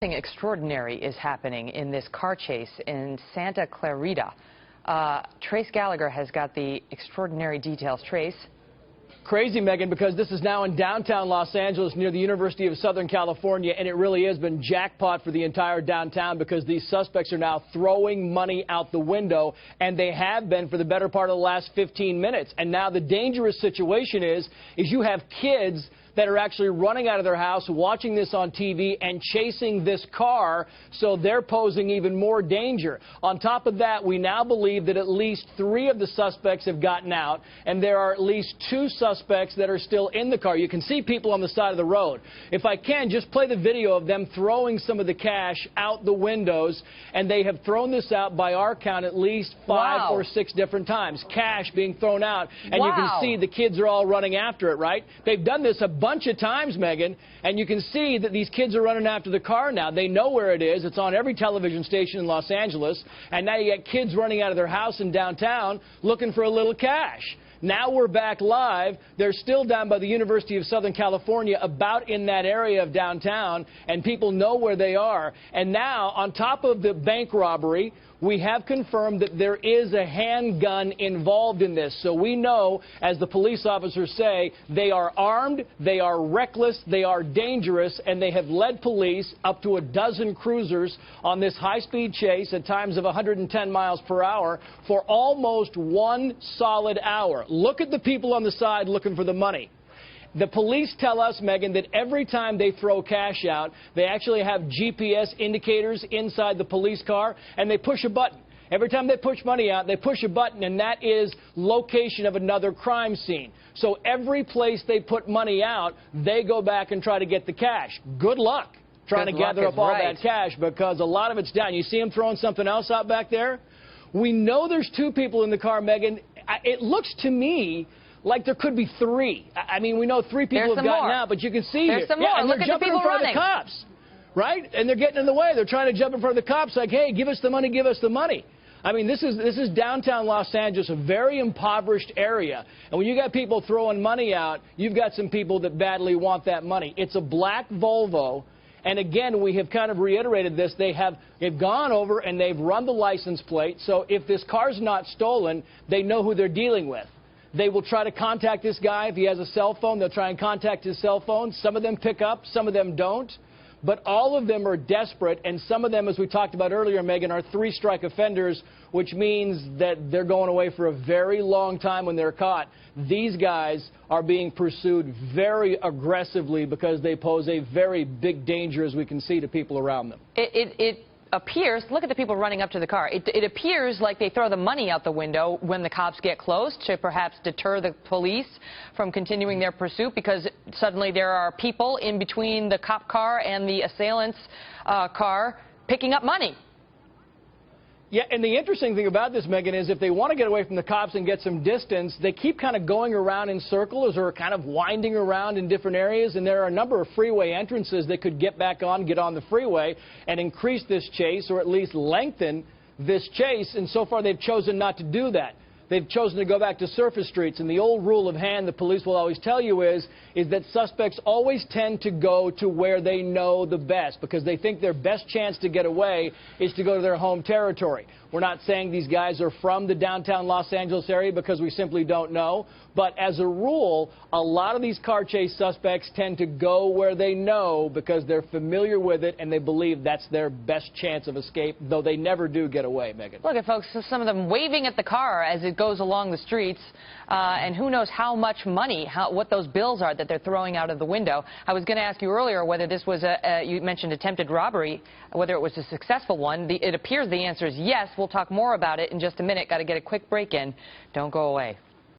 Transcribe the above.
Something extraordinary is happening in this car chase in Santa Clarita. Trace Gallagher has got the extraordinary details. Trace. Crazy, Megan, because this is now in downtown Los Angeles near the University of Southern California, and it really has been jackpot for the entire downtown because these suspects are now throwing money out the window, and they have been for the better part of the last 15 minutes. And now the dangerous situation is you have kids that are actually running out of their house, watching this on TV, and chasing this car, so they're posing even more danger. On top of that, we now believe that at least 3 of the suspects have gotten out, and there are at least 2 suspects that are still in the car. You can see people on the side of the road. If I can, just play the video of them throwing some of the cash out the windows, and they have thrown this out, by our count, at least 5 or 6 different times. Cash being thrown out, and you can see the kids are all running after it, right? They've done this a bunch of times, Megan, and you can see that these kids are running after the car now. They know where it is. It's on every television station in Los Angeles, and now you got kids running out of their house in downtown looking for a little cash. Now we're back live. They're still down by the University of Southern California, about in that area of downtown, and people know where they are. And now, on top of the bank robbery, we have confirmed that there is a handgun involved in this. So we know, as the police officers say, they are armed, they are reckless, they are dangerous, and they have led police up to a dozen cruisers on this high-speed chase at times of 110 miles per hour for almost 1 solid hour. Look at the people on the side looking for the money. The police tell us, Megan, that every time they throw cash out, they actually have GPS indicators inside the police car, and they push a button. Every time they push money out, they push a button, and that is location of another crime scene. So every place they put money out, they go back and try to get the cash. Good luck trying to gather up all that cash, because a lot of it's down. You see them throwing something else out back there? We know there's 2 people in the car, Megan. It looks to me like there could be 3. I mean, we know 3 people have gotten out, but you can see there's some more. and they're jumping in front of the cops, right? And they're getting in the way. They're trying to jump in front of the cops like, hey, give us the money, give us the money. I mean, this is downtown Los Angeles, a very impoverished area. And when you got people throwing money out, you've got some people that badly want that money. It's a black Volvo. And again, we have kind of reiterated this. They've gone over and they've run the license plate. So if this car's not stolen, they know who they're dealing with. They will try to contact this guy. If he has a cell phone, they'll try and contact his cell phone. Some of them pick up, some of them don't. But all of them are desperate, and some of them, as we talked about earlier, Megan, are 3-strike offenders, which means that they're going away for a very long time when they're caught. These guys are being pursued very aggressively because they pose a very big danger, as we can see, to people around them. It appears, look at the people running up to the car. It appears like they throw the money out the window when the cops get close to perhaps deter the police from continuing their pursuit, because suddenly there are people in between the cop car and the assailant's car picking up money. Yeah, and the interesting thing about this, Megan, is if they want to get away from the cops and get some distance, they keep kind of going around in circles or kind of winding around in different areas, and there are a number of freeway entrances that could get on the freeway and increase this chase, or at least lengthen this chase, and so far they've chosen not to do that. They've chosen to go back to surface streets, and the old rule of hand the police will always tell you is that suspects always tend to go to where they know the best, because they think their best chance to get away is to go to their home territory. We're not saying these guys are from the downtown Los Angeles area, because we simply don't know. But as a rule, a lot of these car chase suspects tend to go where they know because they're familiar with it and they believe that's their best chance of escape, though they never do get away, Megan. Look at folks, some of them waving at the car as it goes along the streets, and who knows how much money, what those bills are that they're throwing out of the window. I was going to ask you earlier whether this was you mentioned attempted robbery, whether it was a successful one. It appears the answer is yes. We'll talk more about it in just a minute. Got to get a quick break in. Don't go away.